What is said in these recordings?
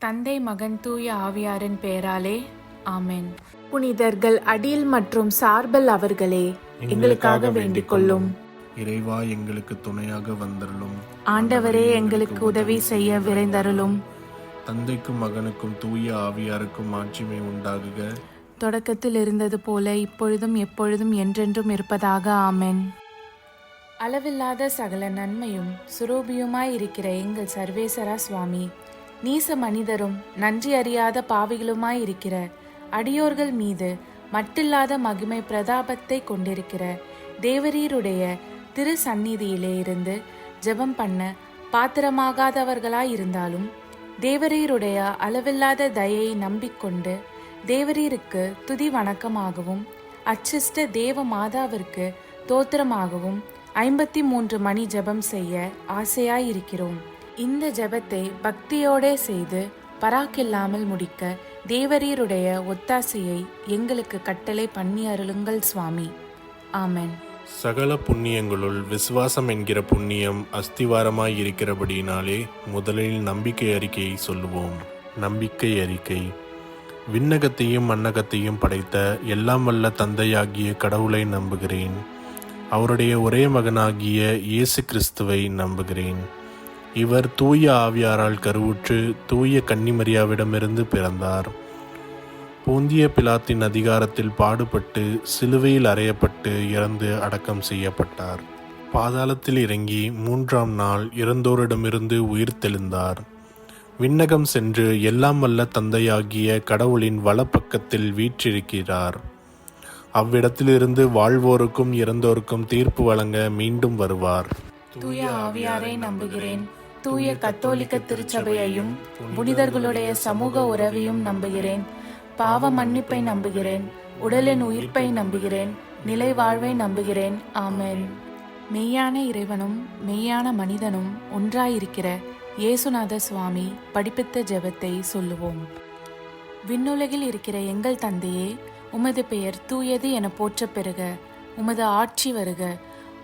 தந்தை, மகன், தூய ஆவியாரின் பெயராலே ஆமென். புனிதர்கள் அடில் மற்றும் சார்பல் அவர்களே, எங்களுக்காக வேண்டிக் கொள்ளும். இறைவா, எங்களுக்கு துணையாக வந்தருளும். ஆண்டவரே, எங்களுக்கு உதவி செய்ய விரைந்தருளும். தந்தைக்கும் மகனுக்கும் தூய ஆவியாருக்கும் மாட்சிமை உண்டாகுக. தொடக்கத்தில் இருந்தது போல இப்பொழுதும் எப்பொழுதும் என்றென்றும் இருப்பதாக ஆமென். அளவில்லாத சகல நன்மையும் சுரூபியுமாய் இருக்கிற எங்கள் சர்வேசரா சுவாமி, நீச மனிதரும் நன்றி அறியாத பாவிகளுமாய் இருக்கிற அடியோர்கள் மீது மட்டில்லாத மகிமை பிரதாபத்தை கொண்டிருக்கிற தேவரீருடைய திரு சந்நிதியிலே இருந்து ஜெபம் பண்ண பாத்திரமாகாதவர்களாய் இருந்தாலும் தேவரீருடைய அளவில்லாத தயையை நம்பிக்கொண்டு தேவரீருக்கு துதி வணக்கமாகவும் அச்சிஷ்ட தேவ மாதாவிற்கு தோத்திரமாகவும் 53 மணி ஜெபம் செய்ய ஆசையாயிருக்கிறோம். இந்த ஜெபத்தை பக்தியோடே செய்து பராக்கில்லாமல் முடிக்க தேவரீருடைய ஒத்தாசையை எங்களுக்கு கட்டளை பண்ணி அருளுங்கள் சுவாமி. ஆமென். சகல புண்ணியங்களுள் விசுவாசம் என்கிற புண்ணியம் அஸ்திவாரமாய் இருக்கிறபடியினாலே முதலில் நம்பிக்கை அறிக்கையை சொல்லுவோம். நம்பிக்கை அறிக்கை. விண்ணகத்தையும் மண்ணகத்தையும் படைத்த எல்லாம் வல்ல தந்தையாகிய கடவுளை நம்புகிறேன். அவருடைய ஒரே மகனாகிய இயேசு கிறிஸ்துவை நம்புகிறேன். இவர் தூய ஆவியாரால் கருவுற்று தூய கன்னிமரியாவிடமிருந்து பிறந்தார். போந்திய பிலாத்தின் அதிகாரத்தில் பாடுபட்டு சிலுவையில் அறையப்பட்டு இறந்து அடக்கம் செய்யப்பட்டார். பாதாளத்தில் இறங்கி 3ஆம் நாள் இறந்தோரிடமிருந்து உயிர் தெழுந்தார். விண்ணகம் சென்று எல்லாம் வல்ல தந்தையாகிய கடவுளின் வலப்பக்கத்தில் வீற்றிருக்கிறார். அவ்விடத்திலிருந்து வாழ்வோருக்கும் இறந்தோருக்கும் தீர்ப்பு வழங்க மீண்டும் வருவார். தூய ஆவியாரை நம்புகிறேன். தூய கத்தோலிக்க திருச்சபையையும் புனிதர்களுடைய சமூக உறவையும் நம்புகிறேன். பாவ மன்னிப்பை நம்புகிறேன். உடலின் உயிர்ப்பை நம்புகிறேன். நிலை வாழ்வை நம்புகிறேன். ஆமென். மெய்யான இறைவனும் மெய்யான மனிதனும் ஒன்றாயிருக்கிற இயேசுநாத சுவாமி படிப்பித்த ஜெபத்தை சொல்லுவோம். விண்ணுலகில் இருக்கிற எங்கள் தந்தையே, உமது பெயர் தூயது என போற்றப் பெறுக. உமது ஆட்சி வருக.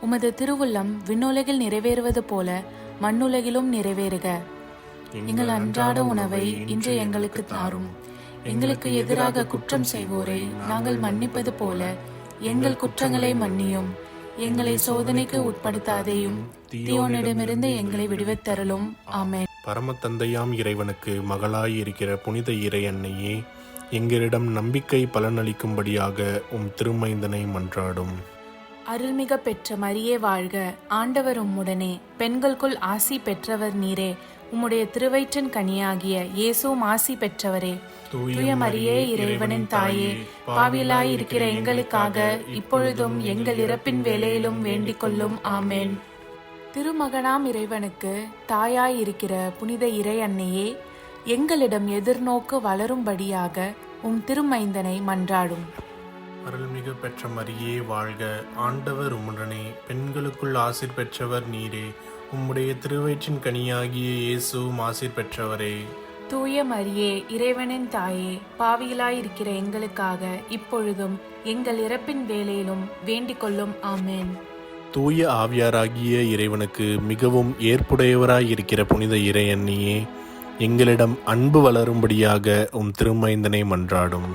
உமது திருவுள்ளம் விண்ணுலகில் நிறைவேறுவது போல மண்ணுலகிலும் நிறைவேறுக. எங்கள் அன்றாட உணவை இன்று எங்களுக்கு தாரும். எங்களுக்கு எதிராக குற்றம் செய்வோரை நாங்கள் மன்னிப்பது போல எங்கள் குற்றங்களை மன்னியும். எங்களை சோதனைக்கு உட்படுத்தாதேயும், தீயோனிடமிருந்து எங்களை விடுவித்தருளும். ஆமென். பரம தந்தையாம் இறைவனுக்கு மகளாய் இருக்கிற புனித இறை அன்னையே, எங்களிடம் நம்பிக்கை பலனளிக்கும்படியாக உம் திருமைந்தனை மன்றாடும். அருள்மிக பெற்ற மரியே வாழ்க. ஆண்டவர் உம்முடனே, பெண்களுக்குள் ஆசி பெற்றவர் நீரே. உம்முடைய திருவயிற்றின் கனியாகிய இயேசுவும் ஆசி பெற்றவரே. தூய மரியே, இறைவனின் தாயே, பாவியலாய் இருக்கிற எங்களுக்காக இப்பொழுதும் எங்கள் இறப்பின் வேளையிலும் வேண்டிக் கொள்ளும். ஆமென். திருமகனாம் இறைவனுக்கு தாயாய் இருக்கிற புனித இறை அன்னையே, எங்களிடம் எதிர்நோக்கு வளரும்படியாக உம் திருமைந்தனை மன்றாடும். அருள்மிகு பெற்ற மரியே வாழ்க. ஆண்டவர் உம்முடனே, பெண்களுக்குள் ஆசீர் பெற்றவர் நீரே. உம்முடைய திருவயிற்றின் கனியாகிய இயேசுவும் ஆசீர் பெற்றவரே. தூய மரியே, இறைவனின் தாயே, பாவியலாயிருக்கிற எங்களுக்காக இப்பொழுதும் எங்கள் இறப்பின் வேளையிலும் வேண்டிக் கொள்ளும். ஆமென். தூய ஆவியாராகிய இறைவனுக்கு மிகவும் ஏற்புடையவராயிருக்கிற புனித இறை அன்னியே, எங்களிடம் அன்பு வளரும்படியாக உம் திருமைந்தனை மன்றாடும்.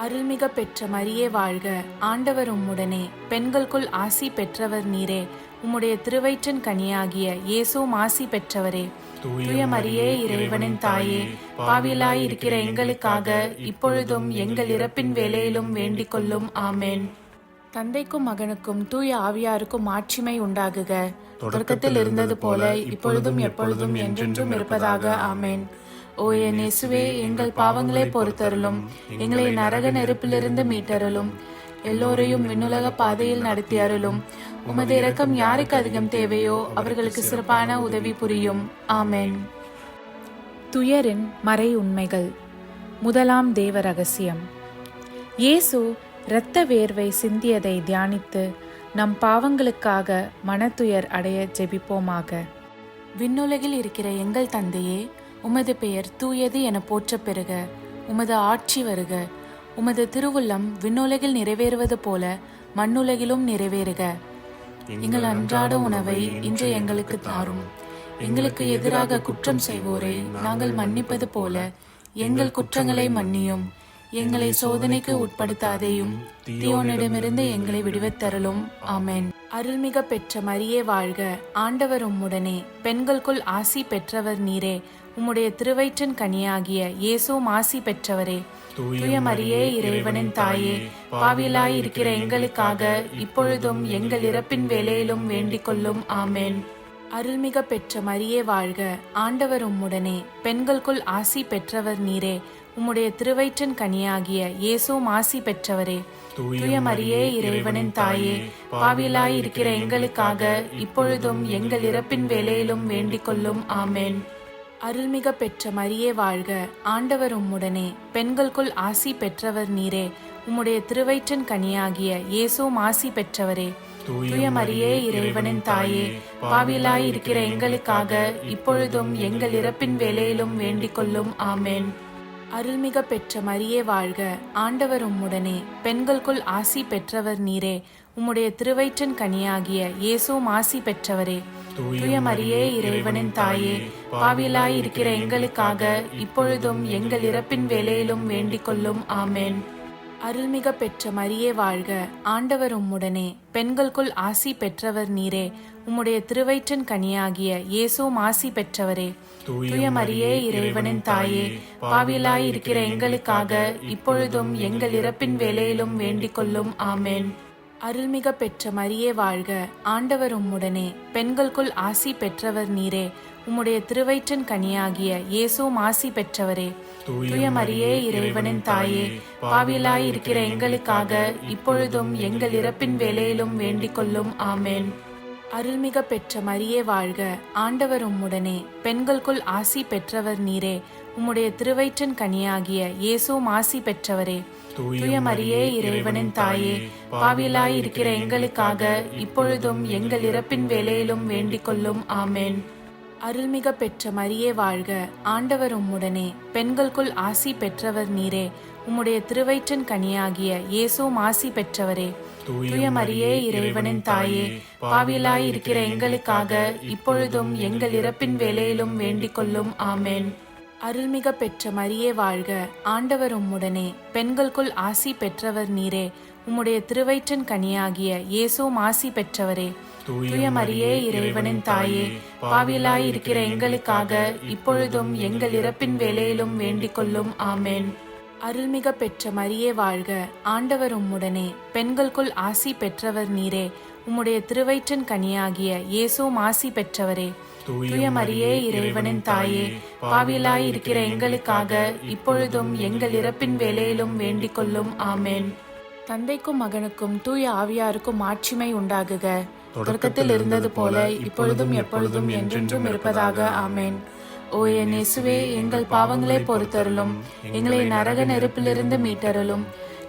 அருள்மிக பெற்ற மரியே வாழ்க. ஆண்டவர் உம்முடனே, பெண்களுக்குள் ஆசி பெற்றவர் நீரே. உம்முடைய திருவயிற்றின் கனியாகிய இயேசுவும் ஆசி பெற்றவரே. தூய மரியே, இறைவனின் தாயே, பாவியலாய் இருக்கிற எங்களுக்காக இப்பொழுதும் எங்கள் இறப்பின் வேளையிலும் வேண்டிக் கொள்ளும். ஆமென். தந்தைக்கும் மகனுக்கும் தூய ஆவியாருக்கும் மாட்சிமை உண்டாகுக. தொடக்கத்தில் இருந்தது போல இப்பொழுதும் எப்பொழுதும் என்றென்றும் இருப்பதாக. ஆமென். ஓ என் இயேசுவே, எங்கள் பாவங்களை பொறுத்தருளும். எங்களை நரக நெருப்பிலிருந்து மீட்டருளும். எல்லோரையும் விண்ணுலக பாதையில் நடத்தி அருளும். உமது இரக்கம் யாருக்கு அதிகம் தேவையோ அவர்களுக்கு சிறப்பான உதவி புரியும். ஆமென். துயரின் மறை உண்மைகள். முதலாம் தேவ ரகசியம். இயேசு இரத்த வேர்வை சிந்தியதை தியானித்து நம் பாவங்களுக்காக மனத்துயர் அடைய ஜெபிப்போமாக. விண்ணுலகில் இருக்கிற எங்கள் தந்தையே, உமது பெயர் தூயது என போற்றப் பெறுக. உமது ஆட்சி வருக. உமது திருவுள்ளம் விண்ணுலகில் நிறைவேறுவது போல மண்ணுலகிலும் நிறைவேறுக. எங்கள் அன்றாட உணவை இன்று எங்களுக்கு தாரும். எங்களுக்கு எதிராக குற்றம் செய்வோரை நாங்கள் மன்னிப்பது போல எங்கள் குற்றங்களை மன்னியும். எங்களை சோதனைக்கு உட்படுத்தாதேயும், தீயோனிடமிருந்து எங்களை விடுவித்தருளும். ஆமென். அருள்மிக பெற்ற மரியே வாழ்க, ஆண்டவர் உம்முடனே, பெண்களுக்குள் ஆசி பெற்றவர் நீரே. உம்முடைய திருவயிற்றின் கனியாகிய இயேசுவும் ஆசி பெற்றவரே. தூய மரியே, இறைவனின் தாயே, பாவிலாய் இருக்கிற எங்களுக்காக இப்பொழுதும் எங்கள் இறப்பின் வேளையிலும் வேண்டிக் கொள்ளும். ஆமென். அருள்மிக பெற்ற மரியே வாழ்க, ஆண்டவர் உம்முடனே, பெண்களுக்குள் ஆசி பெற்றவர் நீரே. உம்முடைய திருவயிற்றின் கனியாகிய இயேசுவும் ஆசி பெற்றவரே. தூய மரியே, இறைவனின் தாயே, பாவிலாய் இருக்கிற எங்களுக்காக இப்பொழுதும் எங்கள் இறப்பின் வேளையிலும் வேண்டிக் கொள்ளும். ஆமென். அருள்மிக பெற்ற மரியே வாழ்க, ஆண்டவர் உம்முடனே, பெண்களுக்குள் ஆசி பெற்றவர் நீரே. உம்முடைய திருவயிற்றின் கனியாகிய இயேசுவும் ஆசி பெற்றவரே. தூய மரியே, இறைவனின் தாயே, பாவிலாய் இருக்கிற எங்களுக்காக இப்பொழுதும் எங்கள் இறப்பின் வேளையிலும் வேண்டிக் கொள்ளும். ஆமென். அருள்மிக பெற்ற மரியே வாழ்க, ஆண்டவர் உம்முடனே, பெண்களுக்குள் ஆசி பெற்றவர் நீரே. உம்முடைய திருவயிற்றின் கனியாகிய இயேசுவும் ஆசி பெற்றவரே. தூய மரியே, இறைவனின் தாயே, பாவிலாய் இருக்கிற எங்களுக்காக இப்பொழுதும் எங்கள் இறப்பின் வேளையிலும் வேண்டிக் கொள்ளும். ஆமென். அருள்மிக பெற்ற மரியே வாழ்க, ஆண்டவர் உம்முடனே, பெண்களுக்குள் ஆசி பெற்றவர் நீரே. உம்முடைய திருவயிற்றின் கனியாகிய இயேசுவும் ஆசி பெற்றவரே. தூய மரியே, இறைவனின் தாயே, பாவிலாய் இருக்கிற எங்களுக்காக இப்பொழுதும் எங்கள் இறப்பின் வேளையிலும் வேண்டிக் கொள்ளும். ஆமென். அருள்மிக பெற்ற மரியே வாழ்க, ஆண்டவர் உம்முடனே, பெண்களுக்குள் ஆசி பெற்றவர் நீரே. உம்முடைய திருவயிற்றின் கனியாகிய இயேசுவும் ஆசி பெற்றவரே. தூய மரியே, இறைவனின் தாயே, பாவிலாய் இருக்கிற எங்களுக்காக இப்பொழுதும் எங்கள் இறப்பின் வேளையிலும் வேண்டிக் கொள்ளும். ஆமென். அருள்மிக பெற்ற மரியே வாழ்க, ஆண்டவர் உம்முடனே, பெண்களுக்குள் ஆசி பெற்றவர் நீரே. உம்முடைய திருவயிற்றின் கனியாகிய இயேசுவும் ஆசி பெற்றவரே. தூய மரியே, இறைவனின் தாயே, பாவிலாய் இருக்கிற எங்களுக்காக இப்பொழுதும் எங்கள் இறப்பின் வேளையிலும் வேண்டிக் கொள்ளும். ஆமென். அருள்மிக பெற்ற மரியே வாழ்க, ஆண்டவர் உம்முடனே, பெண்களுக்குள் ஆசி பெற்றவர் நீரே. உம்முடைய திருவயிற்றின் கனியாகிய இயேசுவும் ஆசி பெற்றவரே. தூய மரியே, இறைவனின் தாயே, பாவிலாய் இருக்கிற எங்களுக்காக இப்பொழுதும் எங்கள் இறப்பின் வேளையிலும் வேண்டிக் கொள்ளும். ஆமென். அருள்மிக பெற்ற மரியே வாழ்க, ஆண்டவர் உம்முடனே, பெண்களுக்குள் ஆசி பெற்றவர் நீரே. உம்முடைய திருவயிற்றின் கனியாகிய இயேசுவும் ஆசி பெற்றவரே. தூய மரியே, இறைவனின் தாயே, பாவிலாய் இருக்கிற எங்களுக்காக இப்பொழுதும் எங்கள் இறப்பின் வேளையிலும் வேண்டிக் கொள்ளும். ஆமென். அருள்மிக பெற்ற மரியே வாழ்க, ஆண்டவர் உம்முடனே, பெண்களுக்குள் ஆசி பெற்றவர் நீரே. உம்முடைய திருவயிற்றின் கனியாகிய இயேசுவும் ஆசி பெற்றவரே. தூய மரியே, இறைவனின் தாயே, பாவிலாய் இருக்கிற எங்களுக்காக இப்பொழுதும் எங்கள் இறப்பின் வேளையிலும் வேண்டிக் கொள்ளும். ஆமென். தந்தைக்கும் மகனுக்கும் தூய ஆவியாருக்கும் மாட்சிமை உண்டாகுக. தொடக்கத்தில் இருந்தது போல இப்பொழுதும் எப்பொழுதும் என்றென்றும் இருப்பதாக. ஆமென். ஓ என் இயேசுவே, எங்கள் பாவங்களை பொறுத்தருளும், எங்களை நரக நெருப்பிலிருந்து மீட்டருளும்,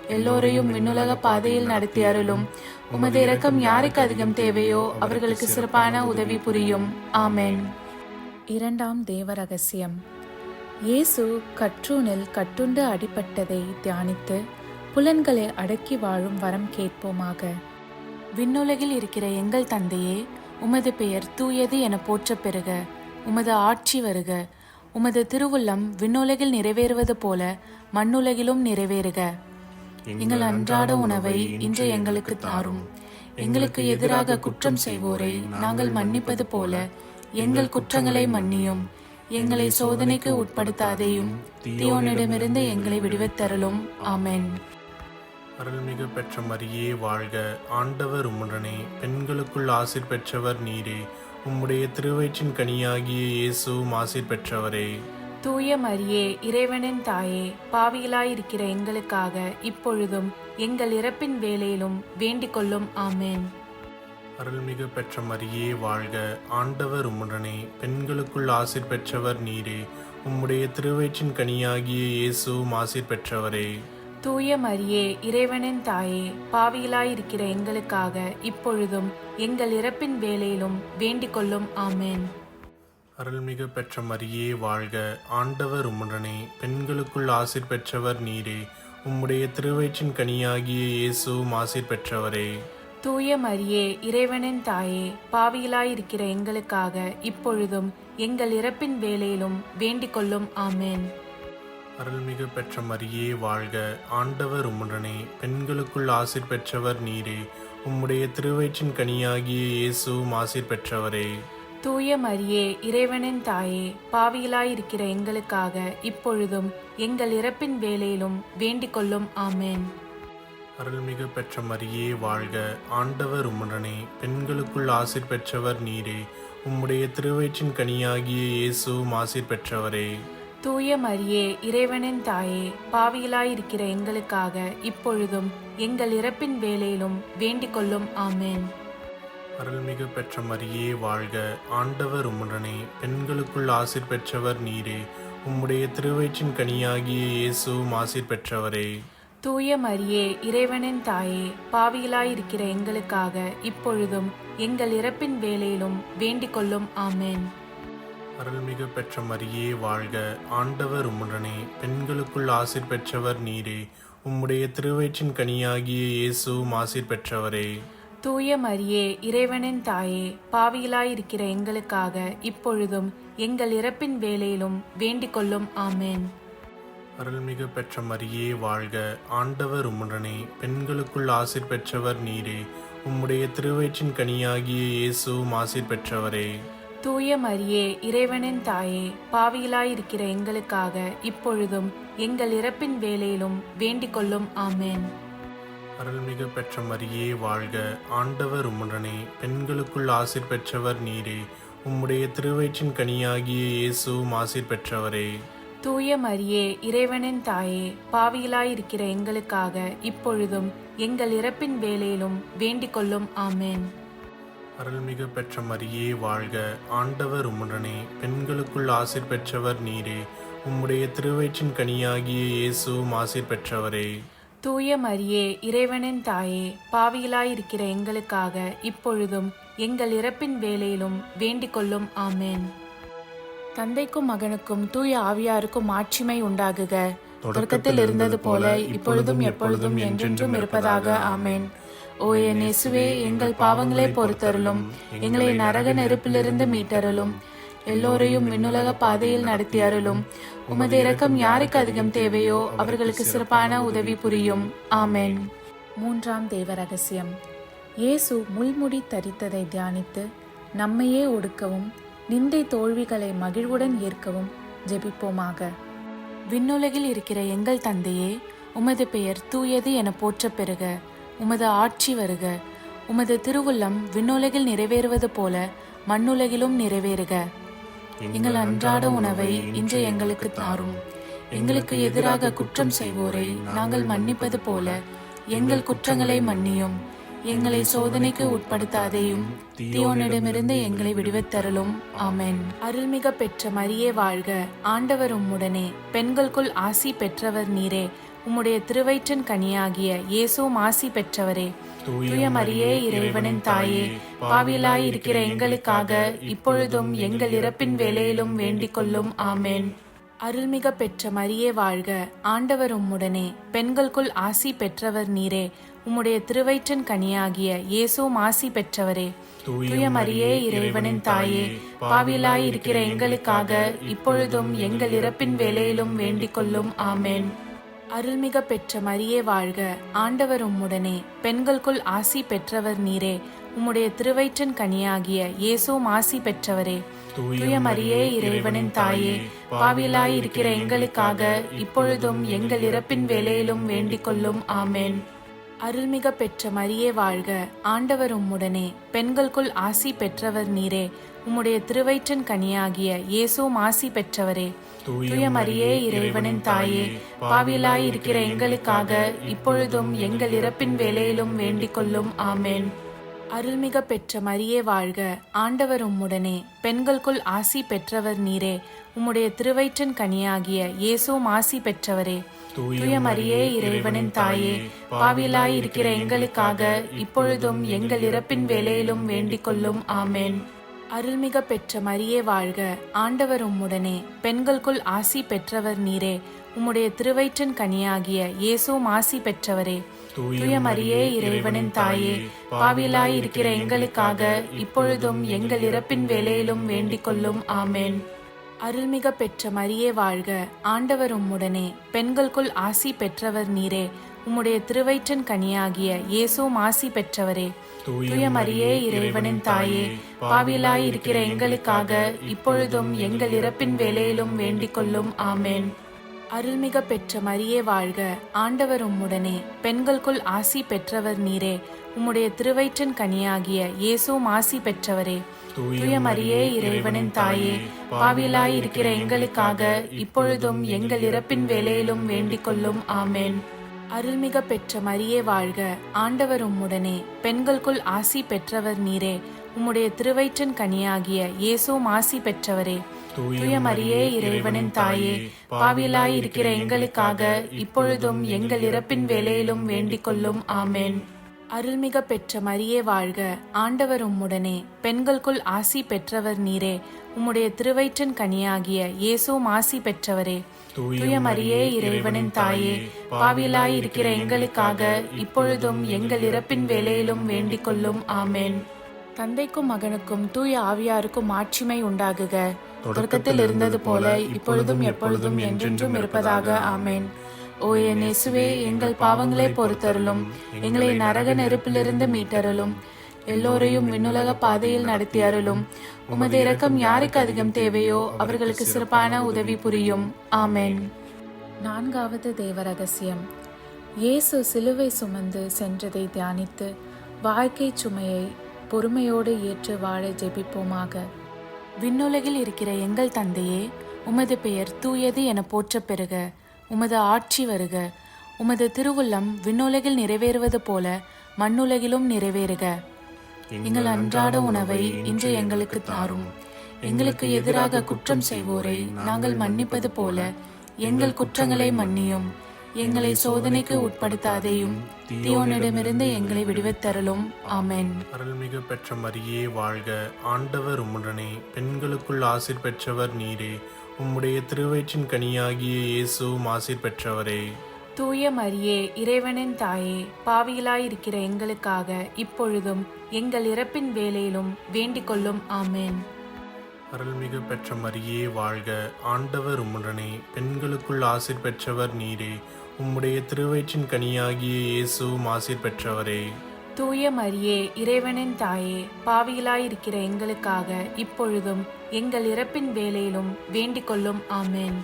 எல்லோரையும் விண்ணுலக பாதையில் நடத்தி அருளும். உமது இரக்கம் யாருக்கு அதிகம் தேவையோ அவர்களுக்கு சிறப்பான உதவி புரியும். ஆமென். இரண்டாம் தேவ ரகசியம். இயேசு கற்றூனில் கட்டுண்டு அடிபட்டதை தியானித்து புலன்களை அடக்கி வாழும் வரம் கேட்போமாக. விண்ணுலகில் இருக்கிற எங்கள் தந்தையே, உமது பெயர் தூயது என போற்ற பெறுக. உமது ஆட்சி வருக. உமது திருவுள்ளம் விண்ணுலகில் நிறைவேறுவது போல மண்ணுலகிலும் நிறைவேறுக. எங்கள் அன்றாட உணவை இன்று எங்களுக்கு தாரும். எங்களுக்கு எதிராக குற்றம் செய்வோரை நாங்கள் மன்னிப்பது போல எங்கள் குற்றங்களை மன்னியும். எங்களை சோதனைக்கு உட்படுத்தாதேயும், தீயோனிடமிருந்து எங்களை விடுவித்தருளும். ஆமென். அருள்மிகு பெற்ற மரியே வாழ்க, ஆண்டவர் உம்முடனே, பெண்களுக்குள் ஆசீர் பெற்றவர் நீரே. உம்முடைய திருவயிற்றின் கனியாகிய இயேசுவும் ஆசீர் பெற்றவரே. தூய மரியே, இறைவனின் தாயே, பாவிகளாயிருக்கிற எங்களுக்காக இப்பொழுதும் எங்கள் இறப்பின் வேளையிலும் வேண்டிக் கொள்ளும். ஆமென். அருள்மிகு பெற்ற மரியே வாழ்க, ஆண்டவர் உம்முடனே, பெண்களுக்குள் ஆசீர் பெற்றவர் நீரே. உம்முடைய திருவயிற்றின் கனியாகிய இயேசுவும் ஆசீர் பெற்றவரே. தூய மரியே, இறைவனின் தாயே, பாவிகளாயிருக்கிற எங்களுக்காக இப்பொழுதும் எங்கள் இறப்பின் வேளையிலும் வேண்டிக் கொள்ளும். ஆமென். அருள்மிகு பெற்ற மரியே வாழ்க, ஆண்டவர் உம்முடனே, பெண்களுக்குள் ஆசீர் பெற்றவர் நீரே. உம்முடைய திருவயிற்றின் கனியாகிய இயேசுவும் ஆசீர் பெற்றவரே. தூய மரியே, இறைவனின் தாயே, பாவிகளாயிருக்கிற எங்களுக்காக இப்பொழுதும் எங்கள் இறப்பின் வேளையிலும் வேண்டிக் கொள்ளும். ஆமென். அருள்மிகு பெற்ற மரியே வாழ்க. ஆண்டவர் உம்முடனே, பெண்களுக்குள் ஆசீர் பெற்றவர் நீரே. உம்முடைய திருவயிற்றின் கனியாகிய இயேசுவும் ஆசீர் பெற்றவரே. தூய மரியே, இறைவனின் தாயே, பாவிகளாயிருக்கிற எங்களுக்காக இப்பொழுதும் எங்கள் இறப்பின் வேளையிலும் வேண்டிக் கொள்ளும். ஆமென். அருள்மிகு பெற்ற மரியே வாழ்க. ஆண்டவர் உம்முடனே, பெண்களுக்குள் ஆசீர் பெற்றவர் நீரே. உம்முடைய திருவயிற்றின் கனியாகிய இயேசுவும் ஆசீர் பெற்றவரே. தூய மரியே, இறைவனின் தாயே, பாவிகளாயிருக்கிற எங்களுக்காக இப்பொழுதும் எங்கள் இறப்பின் வேளையிலும் வேண்டிக் கொள்ளும். ஆமென். அருள்மிகு பெற்ற மரியே வாழ்க. ஆண்டவர் உம்முடனே, பெண்களுக்குள் ஆசீர் பெற்றவர் நீரே. உம்முடைய திருவயிற்றின் கனியாகிய இயேசுவும் ஆசீர் பெற்றவரே. தூய மரியே, இறைவனின் தாயே, பாவிகளாயிருக்கிற எங்களுக்காக இப்பொழுதும் எங்கள் இறப்பின் வேளையிலும் வேண்டிக் கொள்ளும். ஆமென். அருள்மிகு பெற்ற மரியே வாழ்க. ஆண்டவர் உம்முடனே, பெண்களுக்குள் ஆசீர் பெற்றவர் நீரே. உம்முடைய திருவயிற்றின் கனியாகிய இயேசுவும் ஆசீர் பெற்றவரே. தூய மரியே, இறைவனின் தாயே, பாவிகளாயிருக்கிற எங்களுக்காக இப்பொழுதும் எங்கள் இறப்பின் வேளையிலும் வேண்டிக் கொள்ளும். ஆமென். அருள்மிகு பெற்ற மரியே வாழ்க. ஆண்டவர் உம்முடனே, பெண்களுக்குள் ஆசீர் பெற்றவர் நீரே. உம்முடைய திருவயிற்றின் கனியாகிய இயேசுவும் ஆசீர் பெற்றவரே. தூய மரியே, இறைவனின் தாயே, பாவிகளாயிருக்கிற எங்களுக்காக இப்பொழுதும் எங்கள் இறப்பின் வேளையிலும் வேண்டிக் கொள்ளும். ஆமென். அருள்மிகு பெற்ற மரியே வாழ்க. ஆண்டவர் உம்முடனே, பெண்களுக்குள் ஆசீர் பெற்றவர் நீரே. உம்முடைய திருவயிற்றின் கனியாகிய இயேசுவும் ஆசீர் பெற்றவரே. தூய மரியே, இறைவனின் தாயே, பாவிகளாயிருக்கிற எங்களுக்காக இப்பொழுதும் எங்கள் இறப்பின் வேளையிலும் வேண்டிக் கொள்ளும். ஆமென். அருள்மிகு பெற்ற மரியே வாழ்க. ஆண்டவர் உம்முடனே, பெண்களுக்குள் ஆசீர் பெற்றவர் நீரே. உம்முடைய திருவயிற்றின் கனியாகிய இயேசுவும் ஆசீர் பெற்றவரே. தூய மரியே, இறைவனின் தாயே, பாவிகளாயிருக்கிற எங்களுக்காக இப்பொழுதும் எங்கள் இறப்பின் வேளையிலும் வேண்டிக் கொள்ளும். ஆமென். தந்தைக்கும் மகனுக்கும் தூய ஆவியாருக்கும் ஆட்சிமை உண்டாகுக. தொடக்கத்தில் இருந்தது போல இப்பொழுதும் எப்பொழுதும் என்றென்றும் இருப்பதாக. ஆமென். ஓ என் இயேசுவே, எங்கள் பாவங்களை பொறுத்தருளும், எங்களை நரக நெருப்பிலிருந்து மீட்டருளும், எல்லோரையும் விண்ணுலக பாதையில் நடத்தி அருளும். உமது இரக்கம் யாருக்கு அதிகம் தேவையோ அவர்களுக்கு சிறப்பான உதவி புரியும். ஆமென். மூன்றாம் தேவ ரகசியம். இயேசு முள்முடி தரித்ததை தியானித்து நம்மையே ஒடுக்கவும் நிந்தை தோல்விகளை மகிழ்வுடன் ஏற்கவும் ஜெபிப்போமாக. விண்ணுலகில் இருக்கிற எங்கள் தந்தையே, உமது பெயர் தூயது என போற்றப் பெறுக. உமது ஆட்சி வருக. உமது திருவுள்ளம் விண்ணுலகில் நிறைவேறுவது போல மண்ணுலகிலும் நிறைவேறுக. எங்கள் அன்றாட உணவை இன்று எங்களுக்கு தாரும். எங்களுக்கு எதிராக குற்றம் செய்வோரை நாங்கள் மன்னிப்பது போல எங்கள் குற்றங்களை மன்னியும். எங்களை சோதனைக்கு உட்படுத்தாதேயும், தீயோனிடமிருந்து எங்களை விடுவித்தருளும். ஆமென். அருள்மிக பெற்ற மரியே வாழ்க. ஆண்டவர் உம்முடனே, பெண்களுக்குள் ஆசி பெற்றவர் நீரே. உம்முடைய திருவயிற்றின் கனியாகிய இயேசுவும் ஆசி பெற்றவரே. தூய மரியே, இறைவனின் தாயே, பாவிகளாயிருக்கிற எங்களுக்காக இப்பொழுதும் எங்கள் இறப்பின் வேளையிலும் வேண்டிக் கொள்ளும். ஆமென். அருள்மிக பெற்ற மரியே வாழ்க. ஆண்டவர் உம்முடனே, பெண்களுக்குள் ஆசி பெற்றவர் நீரே. உம்முடைய திருவயிற்றின் கனியாகிய இயேசுவும் ஆசி பெற்றவரே. தூய மரியே, இறைவனின் தாயே, பாவிகளாயிருக்கிற எங்களுக்காக இப்பொழுதும் எங்கள் இறப்பின் வேளையிலும் வேண்டிக் கொள்ளும். ஆமென். அருள்மிக பெற்ற மரியே வாழ்க. ஆண்டவர் உம்முடனே, பெண்களுக்குள் ஆசி பெற்றவர் நீரே. உம்முடைய திருவயிற்றின் கனியாகிய இயேசுவும் ஆசி பெற்றவரே. தூய மரியே, இறைவனின் தாயே, பாவிகளாயிருக்கிற எங்களுக்காக இப்பொழுதும் எங்கள் இறப்பின் வேளையிலும் வேண்டிக் கொள்ளும். ஆமென். அருள்மிக பெற்ற மரியே வாழ்க. ஆண்டவர் உம்முடனே, பெண்களுக்குள் ஆசி பெற்றவர் நீரே. உம்முடைய திருவயிற்றின் கனியாகிய இயேசுவும் ஆசி பெற்றவரே. தூய மரியே, இறைவனின் தாயே, பாவிகளாயிருக்கிற எங்களுக்காக இப்பொழுதும் எங்கள் இறப்பின் வேளையிலும் வேண்டிக் கொள்ளும். ஆமென். அருள்மிக பெற்ற மரியே வாழ்க. ஆண்டவர் உம்முடனே, பெண்களுக்குள் ஆசி பெற்றவர் நீரே. உம்முடைய திருவயிற்றின் கனியாகிய இயேசுவும் ஆசி பெற்றவரே. தூய மரியே, இறைவனின் தாயே, பாவிகளாயிருக்கிற எங்களுக்காக இப்பொழுதும் எங்கள் இறப்பின் வேளையிலும் வேண்டிக் கொள்ளும். ஆமென். அருள்மிக பெற்ற மரியே வாழ்க. ஆண்டவர் உம்முடனே, பெண்களுக்குள் ஆசி பெற்றவர் நீரே. உம்முடைய திருவயிற்றின் கனியாகிய இயேசுவும் ஆசி பெற்றவரே. தூய மரியே இறைவனின் தாயே, பாவிகளாய் இருக்கிற எங்களுக்காக இப்பொழுதும் எங்கள் இறப்பின் வேளையிலும் வேண்டிக் கொள்ளும். ஆமென். அருள்மிக பெற்ற மரியே வாழ்க, ஆண்டவர் உம்முடனே, பெண்களுக்குள் ஆசி பெற்றவர் நீரே. உம்முடைய திருவயிற்றின் கனியாகிய இயேசுவும் ஆசி பெற்றவரே. தூய மரியே இறைவனின் தாயே, பாவிகளாய் இருக்கிற எங்களுக்காக இப்பொழுதும் எங்கள் இறப்பின் வேளையிலும் வேண்டிக் கொள்ளும். ஆமென். அருள்மிக பெற்ற மரியே வாழ்க, ஆண்டவர் உம்முடனே, பெண்களுக்குள் ஆசி பெற்றவர் நீரே. உம்முடைய திருவயிற்றின் கனியாகிய இயேசுவும் ஆசி பெற்றவரே. தூய மரியே இறைவனின் தாயே, பாவிகளாய் இருக்கிற எங்களுக்காக இப்பொழுதும் எங்கள் இறப்பின் வேளையிலும் வேண்டிக் கொள்ளும். ஆமென். அருள்மிக பெற்ற மரியே வாழ்க, ஆண்டவர் உம்முடனே, பெண்களுக்குள் ஆசி பெற்றவர் நீரே. உம்முடைய திருவயிற்றின் கனியாகிய இயேசுவும் ஆசி பெற்றவரே. தூய மரியே இறைவனின் தாயே, பாவிகளாய் இருக்கிற எங்களுக்காக இப்பொழுதும் எங்கள் இறப்பின் வேளையிலும் வேண்டிக் கொள்ளும். ஆமென். அருள்மிக பெற்ற மரியே வாழ்க, ஆண்டவர் உம்முடனே, பெண்களுக்குள் ஆசி பெற்றவர் நீரே. உம்முடைய திருவயிற்றின் கனியாகிய இயேசுவும் ஆசி பெற்றவரே. தூய மரியே இறைவனின் தாயே, பாவிகளாய் இருக்கிற எங்களுக்காக இப்பொழுதும் எங்கள் இறப்பின் வேளையிலும் வேண்டிக் கொள்ளும். ஆமென். தந்தைக்கும் மகனுக்கும் தூய ஆவியாருக்கும் ஆட்சிமை உண்டாகுக, தொடக்கத்தில் இருந்தது போல இப்பொழுதும் எப்பொழுதும் என்றென்றும் இருப்பதாக. ஆமென். ஓ என் இயேசுவே, எங்கள் பாவங்களை பொறுத்தருளும், எங்களை நரக நெருப்பிலிருந்து மீட்டருளும், எல்லோரையும் விண்ணுலக பாதையில் நடத்தி அருளும். உமது இரக்கம் யாருக்கு அதிகம் தேவையோ அவர்களுக்கு சிறப்பான உதவி புரியும். ஆமென். நான்காவது தேவ ரகசியம். இயேசு சிலுவை சுமந்து சென்றதை தியானித்து வாழ்க்கை சுமையை பொறுமையோடு ஏற்று வாழ ஜெபிப்போமாக. விண்ணுலகில் இருக்கிற எங்கள் தந்தையே, உமது பெயர் தூயது என போற்றப் பெறுக. உமது ஆட்சி வருக. உமது திருவுள்ளம் விண்ணுலகில் நிறைவேறுவது போல மண்ணுலகிலும் நிறைவேறுக. எங்கள் அன்றாட உணவை இன்று எங்களுக்கு தாரும். எங்களுக்கு எதிராக குற்றம் செய்வோரை நாங்கள் மன்னிப்பது போல எங்கள் குற்றங்களை மன்னியும். எங்களை சோதனைக்கு உட்படுத்தாதேயும், தீயோனிடமிருந்து எங்களை விடுவித்தருளும். ஆமென். அருள்மிகு பெற்ற மரியே வாழ்க, ஆண்டவர் உம்முடனே, பெண்களுக்குள் ஆசீர் பெற்றவர் நீரே. உம்முடைய திருவயிற்றின் கனியாகிய இயேசுவும் ஆசீர் பெற்றவரே. தூய மரியே இறைவனின் தாயே, பாவிகளாய் இருக்கிற எங்களுக்காக இப்பொழுதும் எங்கள் இறப்பின் வேளையிலும் வேண்டிக் கொள்ளும். ஆமென். அருள்மிகு பெற்ற மரியே வாழ்க, ஆண்டவர் உம்முடனே, பெண்களுக்குள் ஆசீர் பெற்றவர் நீரே. உம்முடைய திருவயிற்றின் கனியாகிய இயேசுவும் ஆசீர் பெற்றவரே. தூய மரியே இறைவனின் தாயே, பாவிகளாய் இருக்கிற எங்களுக்காக இப்பொழுதும் எங்கள் இறப்பின் வேளையிலும் வேண்டிக் கொள்ளும். ஆமென்.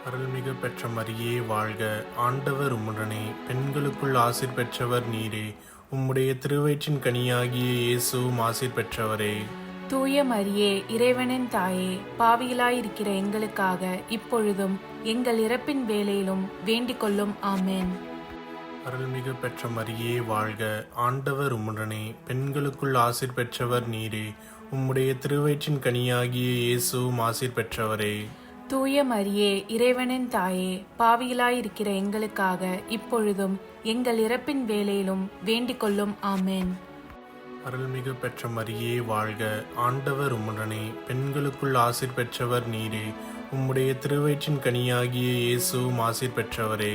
அருள்மிகு பெற்ற மரியே வாழ்க, ஆண்டவர் உம்முடனே, பெண்களுக்குள் ஆசீர் பெற்றவர் நீரே. உம்முடைய திருவயிற்றின் கனியாகிய இயேசுவும் ஆசீர் பெற்றவரே. தூய மரியே இறைவனின் தாயே, பாவிகளாய் இருக்கிற எங்களுக்காக இப்பொழுதும் எங்கள் இறப்பின் வேளையிலும் வேண்டிக் கொள்ளும். ஆமென். அருள்மிகு பெற்ற மரியே வாழ்க, ஆண்டவர் உம்முடனே, பெண்களுக்குள் ஆசீர் பெற்றவர் நீரே. உம்முடைய திருவயிற்றின் கனியாகிய இயேசுவும் ஆசீர் பெற்றவரே. தூய மரியே இறைவனின் தாயே, பாவிகளாய் இருக்கிற எங்களுக்காக இப்பொழுதும் எங்கள் இறப்பின் வேளையிலும் வேண்டிக் கொள்ளும். ஆமென். அருள்மிகு பெற்ற மரியே வாழ்க, ஆண்டவர் உம்முடனே, பெண்களுக்குள் ஆசீர் பெற்றவர் நீரே. உம்முடைய திருவயிற்றின் கனியாகிய இயேசுவும் ஆசீர் பெற்றவரே.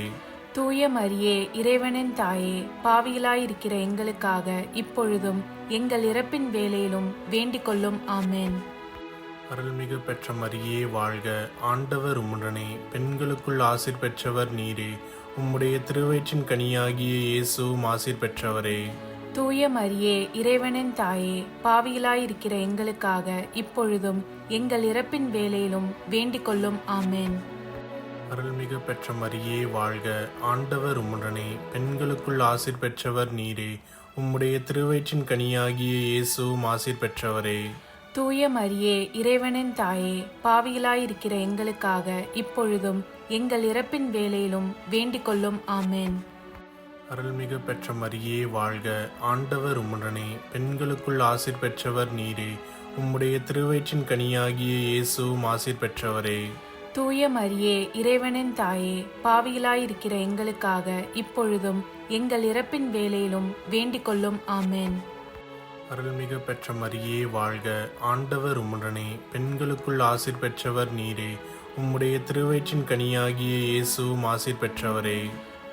தூய மரியே இறைவனின் தாயே, பாவிகளாய் இருக்கிற எங்களுக்காக இப்பொழுதும் எங்கள் இறப்பின் வேளையிலும் வேண்டிக் கொள்ளும். ஆமென். அருள்மிகு பெற்ற மரியே வாழ்க, ஆண்டவர் உம்முடனே, பெண்களுக்குள் ஆசீர் பெற்றவர் நீரே. உம்முடைய திருவயிற்றின் கனியாகிய இயேசுவும் ஆசீர் பெற்றவரே. தூய மரியே இறைவனின் தாயே, பாவிகளாய் இருக்கிற எங்களுக்காக இப்பொழுதும் எங்கள் இறப்பின் வேளையிலும் வேண்டிக் கொள்ளும். ஆமென். அருள்மிகு பெற்ற மரியே வாழ்க, ஆண்டவர் உம்முடனே, பெண்களுக்குள் ஆசீர் பெற்றவர் நீரே. உம்முடைய திருவயிற்றின் கனியாகிய இயேசுவும் ஆசீர் பெற்றவரே. தூய மரியே இறைவனின் தாயே, பாவிகளாய் இருக்கிற எங்களுக்காக இப்பொழுதும் எங்கள் இறப்பின் வேளையிலும் வேண்டிக் கொள்ளும். ஆமென். அருள்மிகு பெற்ற மரியே வாழ்க, ஆண்டவர் உம்முடனே, பெண்களுக்குள் ஆசீர் பெற்றவர் நீரே. உம்முடைய திருவயிற்றின் கனியாகிய இயேசுவும் ஆசீர் பெற்றவரே. தூய மரியே இறைவனின் தாயே, பாவிகளாய் இருக்கிற எங்களுக்காக இப்பொழுதும் எங்கள் இறப்பின் வேளையிலும் வேண்டிக் கொள்ளும். ஆமென். அருள்மிகு பெற்ற மரியே வாழ்க, ஆண்டவர் உம்முடனே, பெண்களுக்குள் ஆசீர் பெற்றவர் நீரே. உம்முடைய திருவயிற்றின் கனியாகிய இயேசுவும் ஆசீர் பெற்றவரே.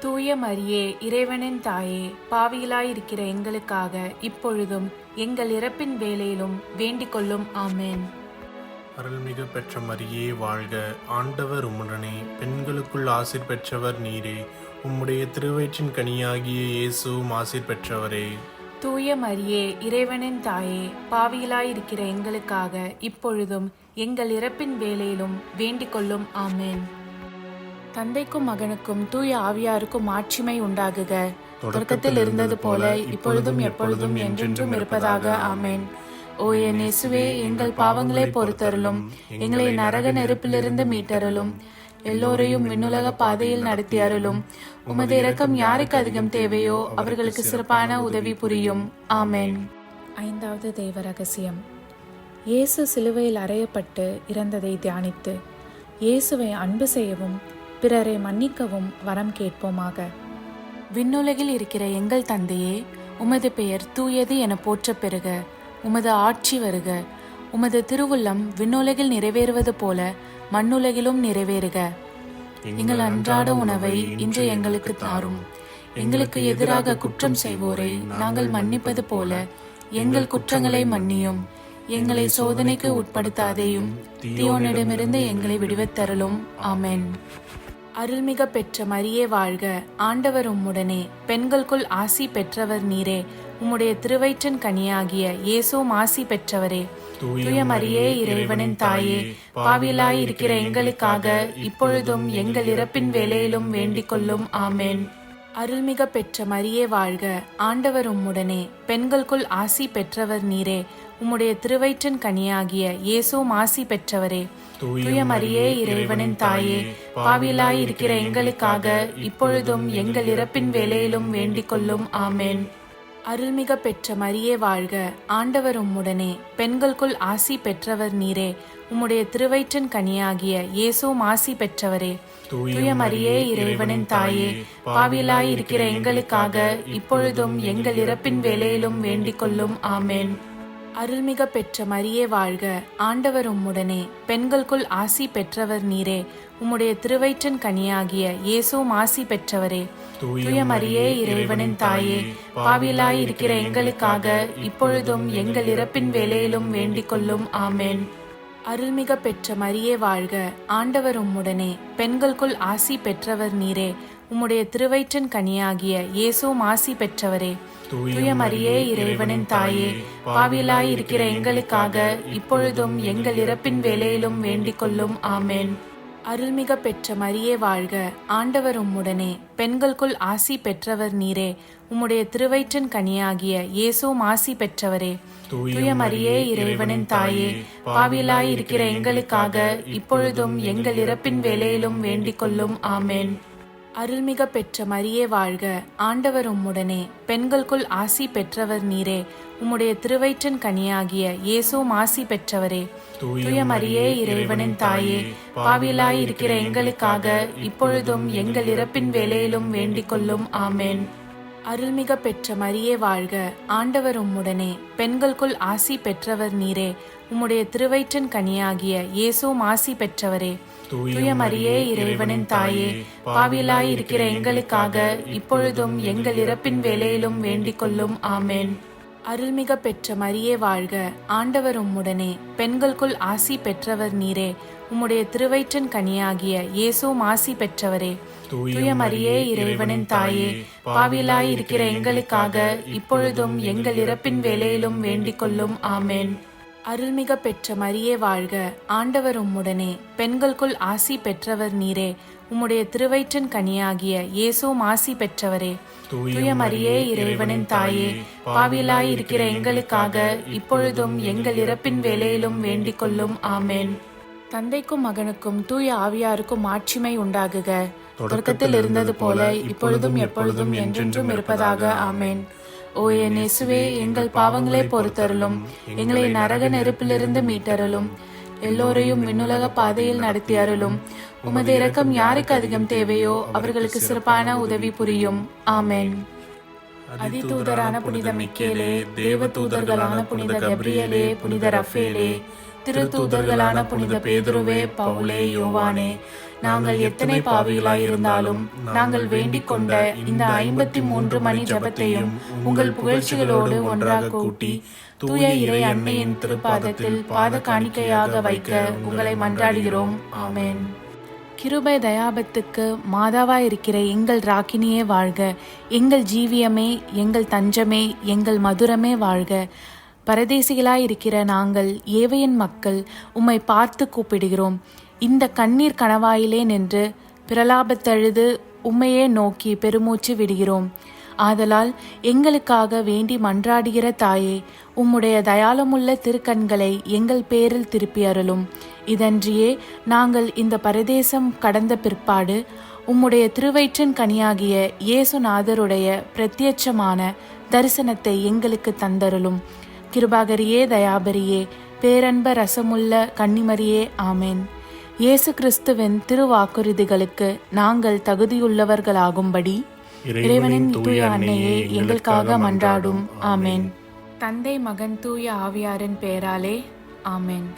தூய மரியே, இறைவனின் தாயே, பாவிகளாயிருக்கிற எங்களுக்காக இப்பொழுதும் எங்கள் இறப்பின் வேளையிலும் வேண்டிக் கொள்ளும். ஆமென். அருள்மிகு பெற்ற மரியே வாழ்க, ஆண்டவர் உம்முடனே, பெண்களுக்குள் ஆசீர் பெற்றவர் நீரே. உம்முடைய திருவயிற்றின் கனியாகிய இயேசுவும் ஆசீர் பெற்றவரே. தூய மரியே, இறைவனின் தாயே, பாவிகளாயிருக்கிற எங்களுக்காக இப்பொழுதும் எங்கள் இறப்பின் வேளையிலும் வேண்டிக் கொள்ளும். ஆமென். தந்தைக்கும் மகனுக்கும் தூய ஆவியாருக்கும் மாட்சிமை உண்டாகுக. தொடக்கத்தில் இருந்தது போல இப்பொழுதும் எப்பொழுதும் என்றென்றும் இருப்பதாக. ஆமென். ஓ என் இயேசுவே, எங்கள் பாவங்களை பொறுத்தருளும், எங்களை நரக நெருப்பிலிருந்து மீட்டருளும், எல்லோரையும் விண்ணுலக பாதையில் நடத்தி அருளும். உமது இரக்கம் யாருக்கு அதிகம் தேவையோ அவர்களுக்கு சிறப்பான உதவி புரியும். ஆமென். ஐந்தாவது தெய்வ ரகசியம். இயேசு சிலுவையில் அறையப்பட்டு இறந்ததை தியானித்து இயேசுவை அன்பு செய்யவும் பிறரை மன்னிக்கவும் வரம் கேட்போமாக. விண்ணுலகில் இருக்கிற எங்கள் தந்தையே, உமது பெயர் தூயது என போற்றப் பெறுக. உமது ஆட்சி வருக. உமது திருவுள்ளம் விண்ணுலகில் நிறைவேறுவது போல மண்ணுலகிலும் நிறைவேறுக. எங்கள் அன்றாட உணவை இன்று எங்களுக்கு தாரும். எங்களுக்கு எதிராக குற்றம் செய்வோரை நாங்கள் மன்னிப்பது போல எங்கள் குற்றங்களை மன்னியும். எங்களை சோதனைக்கு உட்படுத்தாதேயும், தீயோனிடமிருந்து எங்களை விடுவித்தருளும். ஆமென். அருள்மிக பெற்ற மரியே வாழ்க, ஆண்டவர் உம்முடனே, பெண்களுக்குள் ஆசி பெற்றவர் நீரே. உம்முடைய திருவயிற்றின் கனியாகிய இயேசுவும் ஆசி பெற்றவரே. தூய மரியே, இறைவனின் தாயே, பாவிகளாயிருக்கிற எங்களுக்காக இப்பொழுதும் எங்கள் இறப்பின் வேளையிலும் வேண்டிக் கொள்ளும். ஆமென். அருள்மிக பெற்ற மரியே வாழ்க, ஆண்டவர் உம்முடனே, பெண்களுக்குள் ஆசி பெற்றவர் நீரே. உம்முடைய திருவயிற்றின் கனியாகிய இயேசுவும் ஆசி பெற்றவரே. தூய மரியே, இறைவனின் தாயே, பாவிகளாயிருக்கிற எங்களுக்காக இப்பொழுதும் எங்கள் இறப்பின் வேளையிலும் வேண்டிக் கொள்ளும். ஆமென். அருள்மிக பெற்ற மரியே வாழ்க, ஆண்டவர் உம்முடனே, பெண்களுக்குள் ஆசி பெற்றவர் நீரே. உம்முடைய திருவயிற்றின் கனியாகிய இயேசுவும் ஆசி பெற்றவரே. தூய மரியே, இறைவனின் தாயே, பாவிகளாயிருக்கிற எங்களுக்காக இப்பொழுதும் எங்கள் இறப்பின் வேளையிலும் வேண்டிக் கொள்ளும். ஆமென். அருள்மிக பெற்ற மரியே வாழ்க, ஆண்டவர் உம்முடனே, பெண்களுக்குள் ஆசி பெற்றவர் நீரே. உம்முடைய திருவயிற்றின் கனியாகிய இயேசுவும் ஆசி பெற்றவரே. தூய மரியே, இறைவனின் தாயே, பாவிகளாயிருக்கிற எங்களுக்காக இப்பொழுதும் எங்கள் இறப்பின் வேளையிலும் வேண்டிக் கொள்ளும். ஆமென். அருள்மிக பெற்ற மரியே வாழ்க, ஆண்டவர் உம்முடனே, பெண்களுக்குள் ஆசி பெற்றவர் நீரே. உம்முடைய திருவயிற்றின் கனியாகிய இயேசுவும் ஆசி பெற்றவரே. தூய மரியே, இறைவனின் தாயே, பாவிகளாயிருக்கிற எங்களுக்காக இப்பொழுதும் எங்கள் இறப்பின் வேளையிலும் வேண்டிக் கொள்ளும். ஆமென். அருள்மிக பெற்ற மரியே வாழ்க, ஆண்டவர் உம்முடனே, பெண்களுக்குள் ஆசி பெற்றவர் நீரே. உம்முடைய திருவயிற்றின் கனியாகிய இயேசுவும் ஆசி பெற்றவரே. தூய மரியே, இறைவனின் தாயே, பாவிகளாயிருக்கிற எங்களுக்காக இப்பொழுதும் எங்கள் இறப்பின் வேளையிலும் வேண்டிக் கொள்ளும். ஆமென். அருள்மிக பெற்ற மரியே வாழ்க, ஆண்டவர் உம்முடனே, பெண்களுக்குள் ஆசி பெற்றவர் நீரே. உம்முடைய திருவயிற்றின் கனியாகிய இயேசுவும் ஆசி பெற்றவரே. தூய மரியே, இறைவனின் தாயே, பாவிகளாயிருக்கிற எங்களுக்காக இப்பொழுதும் எங்கள் இறப்பின் வேளையிலும் வேண்டிக் கொள்ளும். ஆமென். அருள்மிக பெற்ற மரியே வாழ்க, ஆண்டவர் உம்முடனே, பெண்களுக்குள் ஆசி பெற்றவர் நீரே. உம்முடைய திருவயிற்றின் கனியாகிய இயேசுவும் ஆசி பெற்றவரே. தூய மரியே, இறைவனின் தாயே, பாவிகளாயிருக்கிற எங்களுக்காக இப்பொழுதும் எங்கள் இறப்பின் வேளையிலும் வேண்டிக் கொள்ளும். ஆமென். அருள்மிக பெற்ற மரியே வாழ்க, ஆண்டவர் உம்முடனே, பெண்களுக்குள் ஆசி பெற்றவர் நீரே. உம்முடைய திருவயிற்றின் கனியாகிய இயேசுவும் ஆசி பெற்றவரே. தூய மரியே, இறைவனின் தாயே, பாவிகளாயிருக்கிற எங்களுக்காக இப்பொழுதும் எங்கள் இறப்பின் வேளையிலும் வேண்டிக் கொள்ளும். ஆமென். அருள்மிக பெற்ற மரியே வாழ்க, ஆண்டவர் உம்முடனே, பெண்களுக்குள் ஆசி பெற்றவர் நீரே. உம்முடைய திருவயிற்றின் கனியாகிய இயேசுவும் ஆசி பெற்றவரே. தூய மரியே, இறைவனின் தாயே, பாவிகளாயிருக்கிற எங்களுக்காக இப்பொழுதும் எங்கள் இறப்பின் வேளையிலும் வேண்டிக் கொள்ளும். ஆமென். தந்தைக்கும் மகனுக்கும் தூய ஆவியாருக்கும் மாட்சிமை உண்டாகுக. தொடக்கத்தில் இருந்தது போல இப்பொழுதும் எப்பொழுதும் என்றென்றும் இருப்பதாக. ஆமென். ஓ என் இயேசுவே, எங்கள் பாவங்களை பொறுத்தருளும், எங்களை நரக நெருப்பிலிருந்து மீட்டருளும், எல்லோரையும் விண்ணுலக பாதையில் நடத்தி அருளும். உமது இரக்கம் யாருக்கு அதிகம் தேவையோ அவர்களுக்கு சிறப்பான உதவி புரியும். ஆமென். அதிதூதரான புனித மிக்கேலே, தேவ தூதர்களான புனித கப்ரியேலே, புனித ரஃபேலே, திருத்தூதர்களான புனித பேதுருவே, பவுலே, யோவானே, நாங்கள் எத்தனை பாவிகளாயிருந்தாலும் நாங்கள் வேண்டிக் கொண்ட இந்த 53 மணி ஜெபத்தையும் உங்கள் புகழ்ச்சிகளோடு ஒன்றாக கூட்டி தூய இறை அன்னையின் திருப்பாதத்தில் பாத காணிக்கையாக வைக்க உங்களை மன்றாடுகிறோம். ஆமென். கிருபை தயாபத்துக்கு மாதாவாயிருக்கிற எங்கள் ராக்கினியே வாழ்க. எங்கள் ஜீவியமே, எங்கள் தஞ்சமே, எங்கள் மதுரமே வாழ்க. பரதேசிகளாயிருக்கிற நாங்கள் ஏவையின் மக்கள் உம்மை பார்த்து கூப்பிடுகிறோம். இந்த கண்ணீர் கணவாயிலே நின்று பிரலாபத்தழுது உம்மையே நோக்கி பெருமூச்சு விடுகிறோம். ஆதலால் எங்களுக்காக வேண்டி மன்றாடுகிற தாயே, உம்முடைய தயாளமுள்ள திருக்கண்களை எங்கள் பேரில் திருப்பி அருளும். இதன்றியே நாங்கள் இந்த பரதேசம் கடந்த பிற்பாடு உம்முடைய திருவயிற்றின் கனியாகிய இயேசுநாதருடைய பிரத்யட்சமான தரிசனத்தை எங்களுக்கு தந்தருளும். கிருபாகரியே, தயாபரியே, பேரன்ப ரசமுள்ள கன்னிமரியே, ஆமேன். இயேசு கிறிஸ்துவின் திருவாக்குறுதிகளுக்கு நாங்கள் தகுதியுள்ளவர்களாகும்படி இறைவனின் தூய அன்னையே எங்களுக்காக மன்றாடும். ஆமேன். தந்தை, மகன், தூய ஆவியாரின் பெயராலே, ஆமேன்.